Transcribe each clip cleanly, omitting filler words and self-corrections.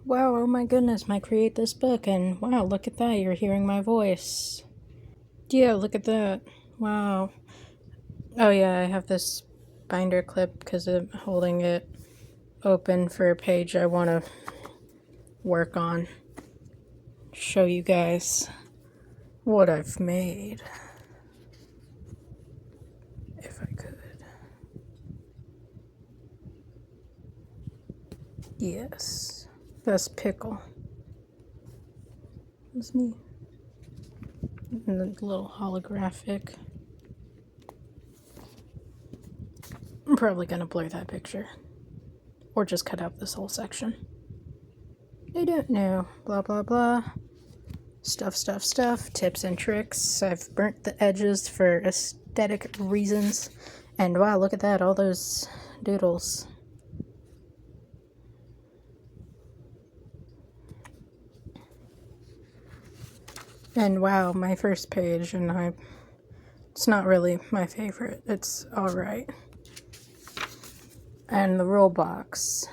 Wow, oh my goodness, I create this book, and wow, look at that, you're hearing my voice. Yeah, look at that. Wow. Oh yeah, I have this binder clip because I'm holding it open for a page I want to work on. Show you guys what I've made. If I could. Yes. That's Pickle. That's me. And the little holographic. I'm probably gonna blur that picture. Or just cut out this whole section. I don't know. Blah blah blah. Stuff. Tips and tricks. I've burnt the edges for aesthetic reasons. And wow, look at that. All those doodles. And wow, my first page, and it's not really my favorite. It's alright. And the rule box.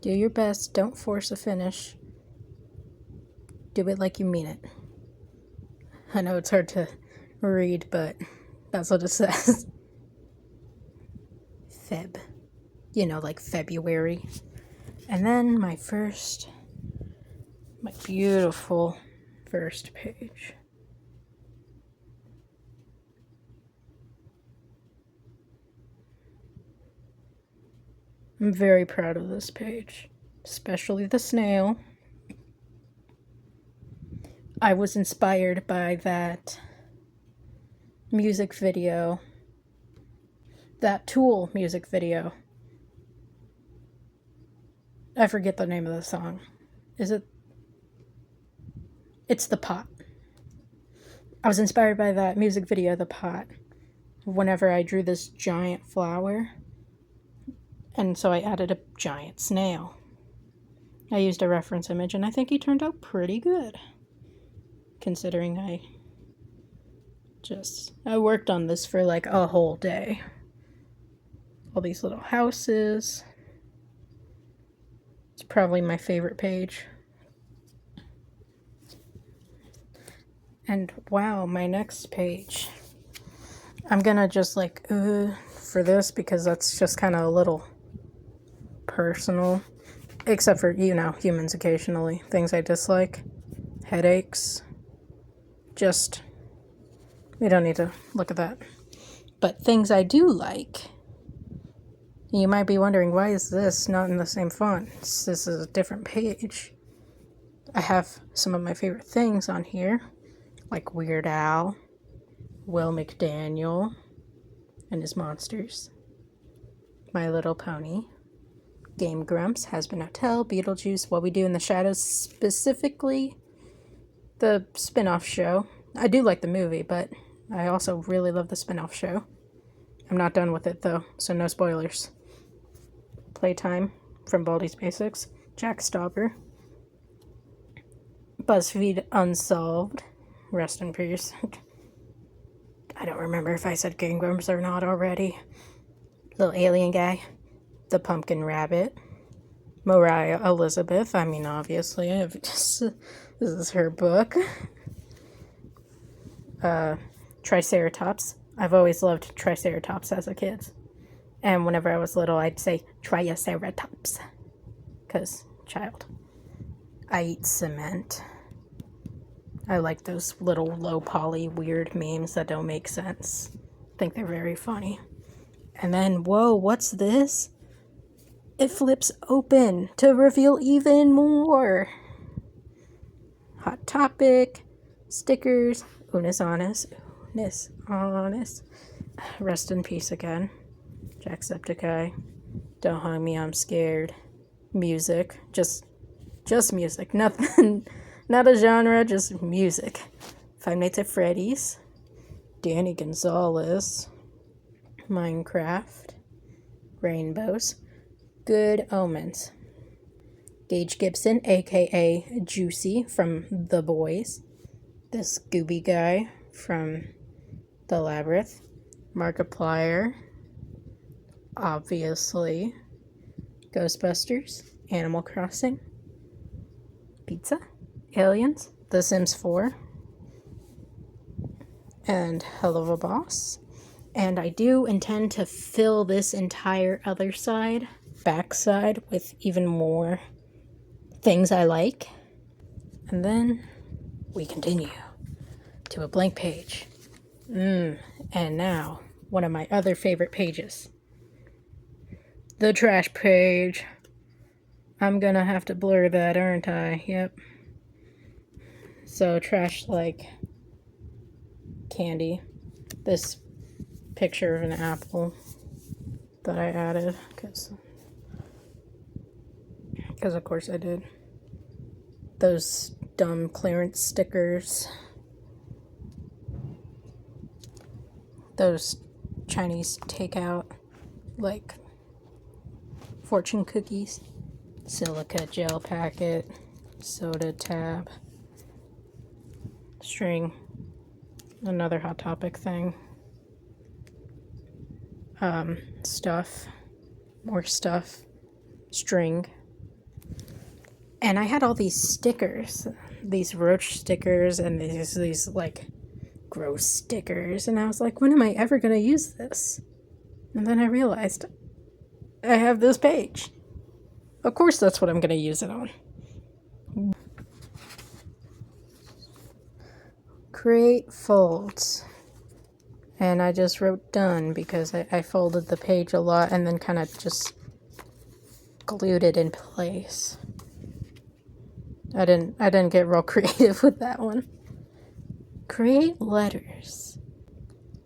Do your best, don't force a finish. Do it like you mean it. I know it's hard to read, but that's what it says. Feb. You know, like February. And then my beautiful first page. I'm very proud of this page, especially the snail. I was inspired by that music video, that Tool music video. I forget the name of the song. It's The Pot. I was inspired by that music video, The Pot, whenever I drew this giant flower. And so I added a giant snail. I used a reference image, and I think he turned out pretty good. Considering I worked on this for like a whole day. All these little houses. It's probably my favorite page. And wow, my next page. I'm gonna just like, for this because that's just kind of a little personal. Except for, you know, humans occasionally. Things I dislike. Headaches. We don't need to look at that. But things I do like. You might be wondering, why is this not in the same font? This is a different page. I have some of my favorite things on here. Like Weird Al, Will McDaniel and his monsters, My Little Pony, Game Grumps, Hazbin Hotel, Beetlejuice, What We Do in the Shadows, specifically the spin-off show. I do like the movie, but I also really love the spin-off show. I'm not done with it though, so no spoilers. Playtime from Baldi's Basics, Jack Stauber, BuzzFeed Unsolved, rest in peace. I don't remember if I said Game Grumps or not already. Little alien guy, The Pumpkin Rabbit, Mariah Elizabeth. I mean, obviously, this is her book. Triceratops. I've always loved Triceratops as a kid. And whenever I was little, I'd say Triceratops. Because, child. I eat cement. I like those little low poly weird memes that don't make sense. I think they're very funny. And then, whoa, what's this? It flips open to reveal even more. Hot Topic, stickers, Unis Honest. Rest in peace again. Jacksepticeye. Don't hug me, I'm scared. Music. Just music. Nothing. Not a genre, just music. Five Nights at Freddy's. Danny Gonzalez. Minecraft. Rainbows. Good Omens. Gage Gibson, aka Juicy from The Boys. This Gooby guy from The Labyrinth. Markiplier. Obviously. Ghostbusters. Animal Crossing, pizza, Aliens, The Sims 4, and Hello Boss. And I do intend to fill this entire other side, backside, with even more things I like. And then we continue to a blank page. And now, one of my other favorite pages. The trash page. I'm gonna have to blur that, aren't I? Yep. So, trash like candy. This picture of an apple that I added, because of course I did. Those dumb clearance stickers. Those Chinese takeout, like, fortune cookies. Silica gel packet. Soda tab. String. Another Hot Topic thing. Stuff. More stuff. String. And I had all these stickers. These roach stickers and these like gross stickers. And I was like, when am I ever going to use this? And then I realized I have this page. Of course that's what I'm going to use it on. Create folds. And I just wrote done because I folded the page a lot and then kind of just glued it in place. I didn't get real creative with that one. Create letters.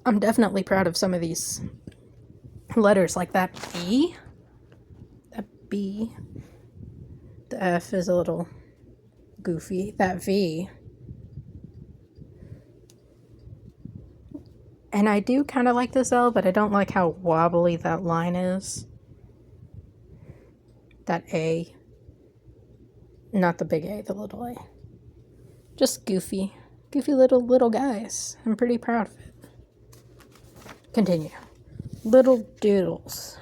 I'm definitely proud of some of these letters, like that B. That B. The F is a little goofy. That V. And I do kind of like this L, but I don't like how wobbly that line is. That A. Not the big A, the little A. Just goofy. Goofy little guys. I'm pretty proud of it. Continue. Little doodles.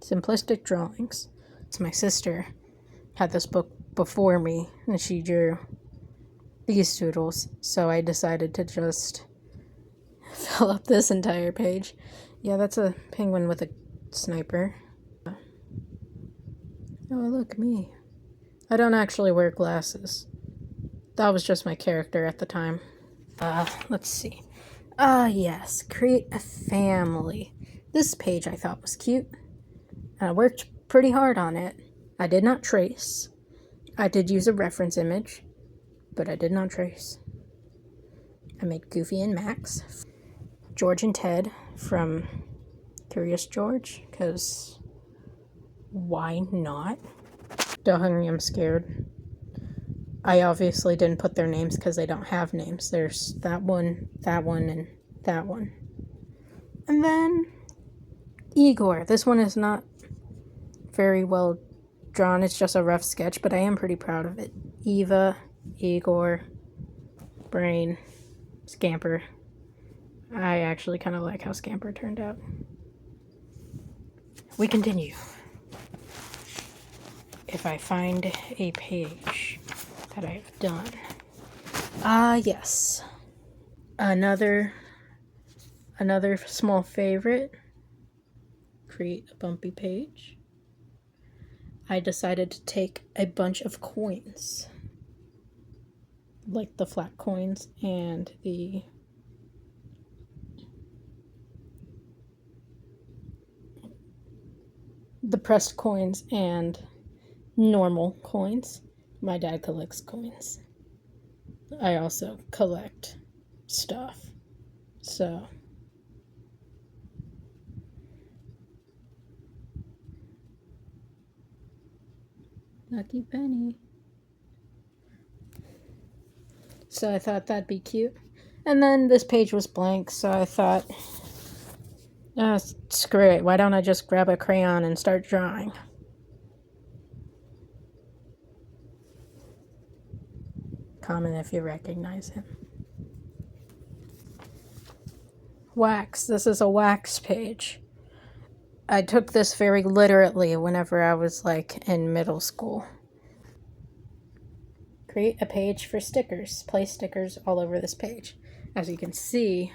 Simplistic drawings. It's my sister had this book before me, and she drew these doodles, so I decided to just fill up this entire page. Yeah, that's a penguin with a sniper. Oh, look, me. I don't actually wear glasses. That was just my character at the time. Let's see. Yes, create a family. This page I thought was cute. I worked pretty hard on it. I did not trace. I did use a reference image, but I did not trace. I made Goofy and Max. George and Ted from Curious George, because why not? Don't hungry, I'm scared. I obviously didn't put their names because they don't have names. There's that one, and that one. And then Igor. This one is not very well drawn. It's just a rough sketch, but I am pretty proud of it. Eva, Igor, Brain, Scamper. I actually kind of like how Scamper turned out. We continue. If I find a page that I've done. Yes. Another small favorite. Create a bumpy page. I decided to take a bunch of coins. Like the flat coins and the pressed coins and normal coins. My dad collects coins. I also collect stuff. So lucky penny. So I thought that'd be cute. And then this page was blank, so I thought, screw it. Why don't I just grab a crayon and start drawing? Comment if you recognize him. Wax. This is a wax page. I took this very literally whenever I was like in middle school. Create a page for stickers. Place stickers all over this page. As you can see,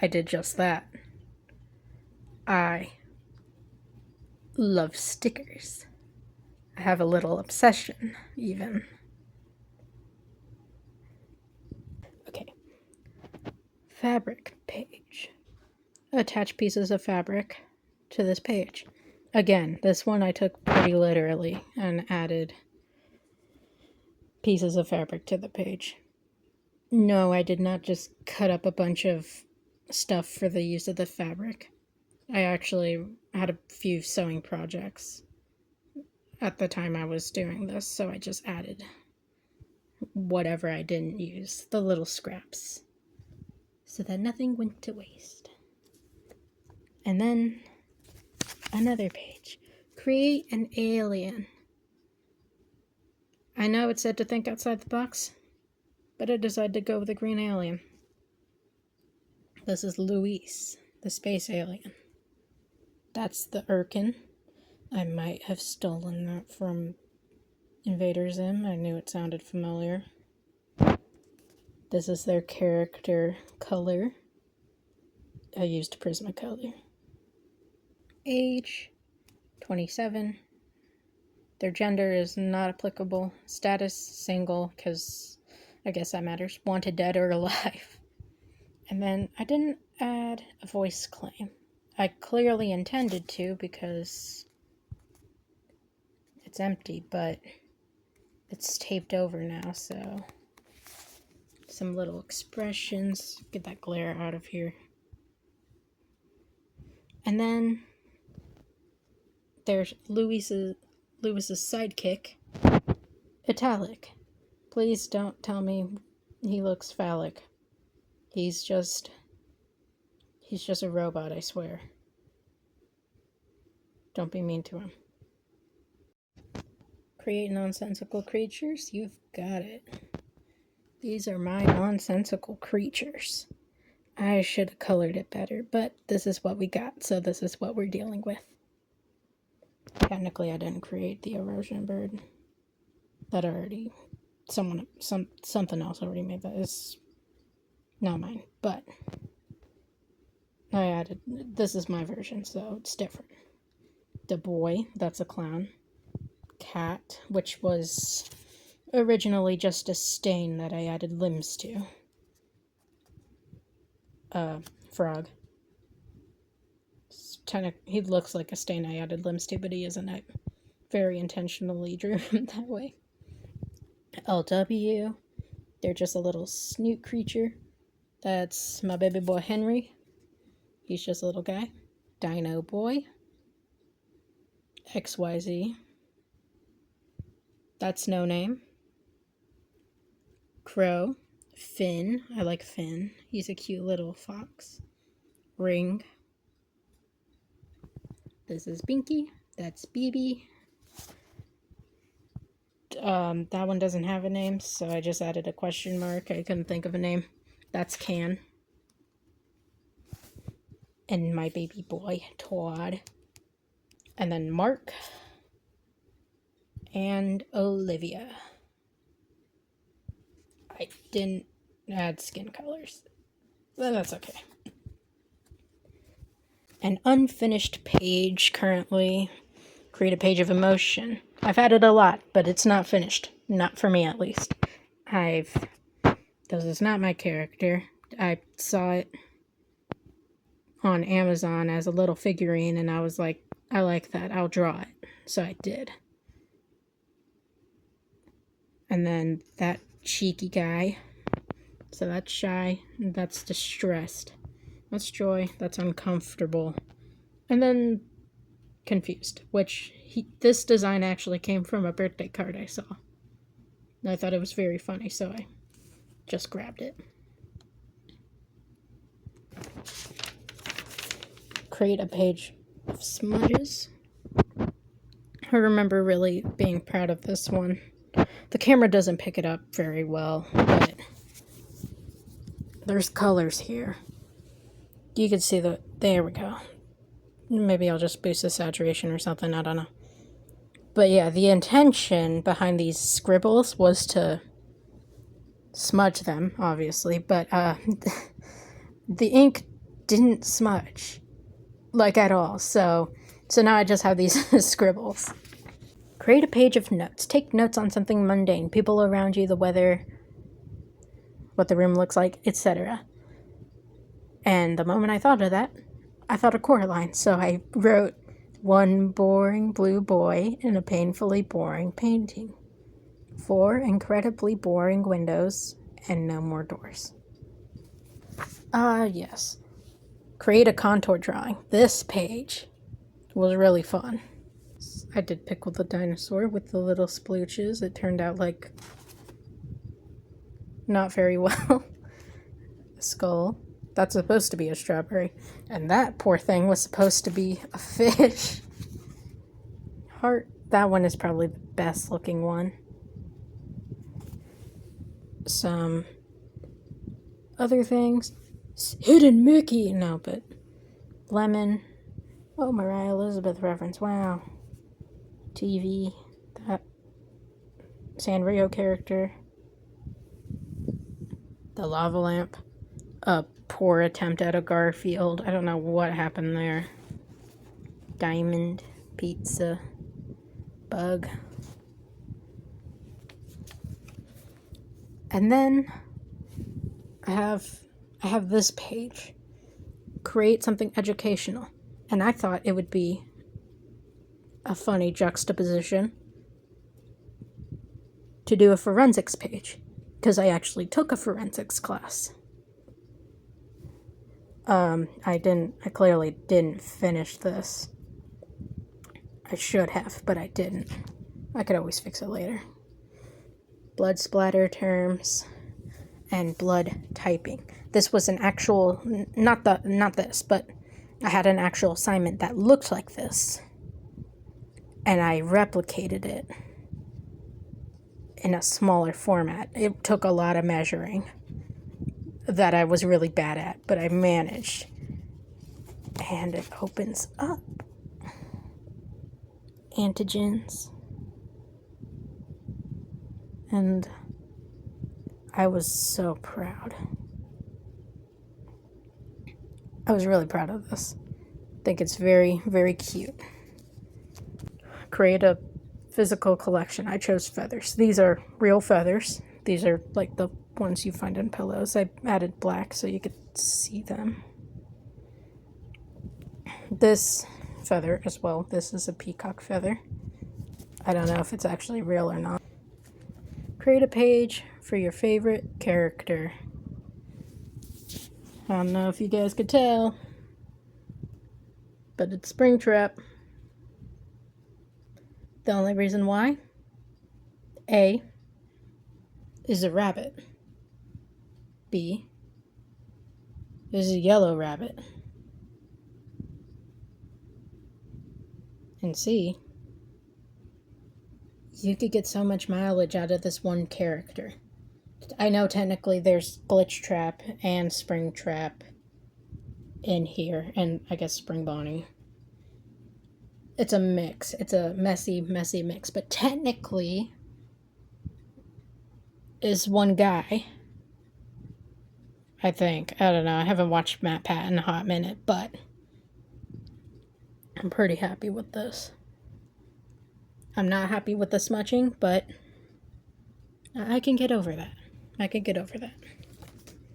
I did just that. I love stickers. I have a little obsession, even. Okay. Fabric page. Attach pieces of fabric to this page. Again, this one I took pretty literally and added pieces of fabric to the page. No, I did not just cut up a bunch of stuff for the use of the fabric. I actually had a few sewing projects at the time I was doing this, so I just added whatever I didn't use, the little scraps, so that nothing went to waste. And then another page. Create an alien. I know it said to think outside the box, but I decided to go with a green alien. This is Luis, the space alien. That's the Irken. I might have stolen that from Invader Zim. I knew it sounded familiar. This is their character color. I used Prismacolor. Age, 27. Their gender is not applicable. Status, single, because I guess that matters. Wanted dead or alive. And then I didn't add a voice claim. I clearly intended to because it's empty, but it's taped over now, so some little expressions. Get that glare out of here. And then there's Lewis's sidekick, Italic. Please don't tell me he looks phallic. He's just a robot, I swear. Don't be mean to him. Create nonsensical creatures? You've got it. These are my nonsensical creatures. I should have colored it better, but this is what we got, so this is what we're dealing with. Technically, I didn't create the erosion bird. That already, something else already made that. It's not mine, but I added, this is my version, so it's different. The boy, that's a clown. Cat, which was originally just a stain that I added limbs to. Frog. He looks like a stain I added limbs to, but he isn't. I very intentionally drew him that way. LW. They're just a little snoot creature. That's my baby boy Henry. He's just a little guy. Dino Boy. XYZ. That's no name. Crow. Finn. I like Finn. He's a cute little fox. Ring. This is Binky. That's BB. That one doesn't have a name, so I just added a question mark. I couldn't think of a name. That's Can. And my baby boy, Todd. And then Mark. And Olivia. I didn't add skin colors, but that's okay. An unfinished page currently. Create a page of emotion. I've added a lot, but it's not finished. Not for me, at least. This is not my character. I saw it on Amazon as a little figurine, and I was like, I like that. I'll draw it. So I did. And then that cheeky guy. So that's shy. And that's distressed. That's joy. That's uncomfortable. And then confused, which this design actually came from a birthday card I saw. And I thought it was very funny, so I just grabbed it. Create a page of smudges. I remember really being proud of this one. The camera doesn't pick it up very well, but there's colors here. You can see there we go. Maybe I'll just boost the saturation or something, I don't know. But yeah, the intention behind these scribbles was to smudge them, obviously, but the ink didn't smudge, like at all, so now I just have these scribbles. Create a page of notes. Take notes on something mundane, people around you, the weather, what the room looks like, etc. And the moment I thought of that, I thought of Coraline, so I wrote, "One boring blue boy in a painfully boring painting. 4 incredibly boring windows and no more doors." Yes. Create a contour drawing. This page was really fun. I did Pickle the dinosaur with the little splooches. It turned out like not very well. A skull. That's supposed to be a strawberry. And that poor thing was supposed to be a fish. Heart. That one is probably the best looking one. Some other things. Hidden Mickey. No, but lemon. Oh, Mariah Elizabeth reference. Wow. TV. That Sanrio character. The lava lamp. A poor attempt at a Garfield. I don't know what happened there. Diamond. Pizza. Bug. And then I have this page. Create something educational. And I thought it would be a funny juxtaposition to do a forensics page, because I actually took a forensics class. I clearly didn't finish this. I should have, but I didn't. I could always fix it later. Blood splatter terms and blood typing. This was an actual, not this, but I had an actual assignment that looked like this. And I replicated it in a smaller format. It took a lot of measuring that I was really bad at, but I managed. And it opens up. Antigens. And I was so proud. I was really proud of this. I think it's very, very cute. Create a physical collection. I chose feathers. These are real feathers. These are like the ones you find in pillows. I added black so you could see them. This feather as well. This is a peacock feather. I don't know if it's actually real or not. Create a page for your favorite character. I don't know if you guys could tell, but it's Springtrap. The only reason why? A is a rabbit. B is a yellow rabbit. And C, you could get so much mileage out of this one character. I know technically there's Glitchtrap and Springtrap in here, and I guess Spring Bonnie. It's a mix. It's a messy, messy mix. But technically is one guy. I think. I don't know. I haven't watched MatPat in a hot minute, but I'm pretty happy with this. I'm not happy with the smudging, but I can get over that. I can get over that.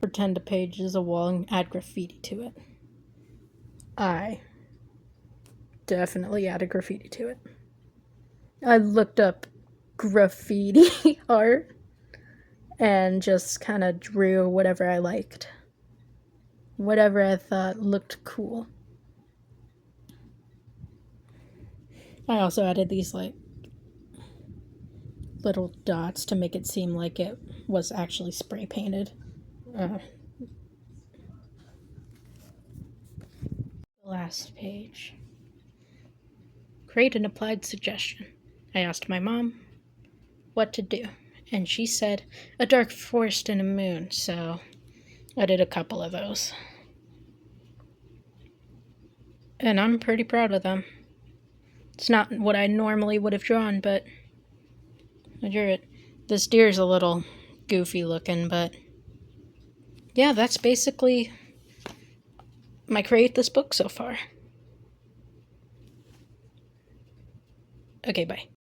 Pretend a page is a wall and add graffiti to it. I definitely added graffiti to it. I looked up graffiti art and just kind of drew whatever I liked. Whatever I thought looked cool. I also added these like little dots to make it seem like it was actually spray painted. Last page. Create an applied suggestion. I asked my mom what to do, and she said a dark forest and a moon, so I did a couple of those. And I'm pretty proud of them. It's not what I normally would have drawn, but I drew it. This deer's a little goofy looking, but yeah, that's basically my Create This book so far. Okay, bye.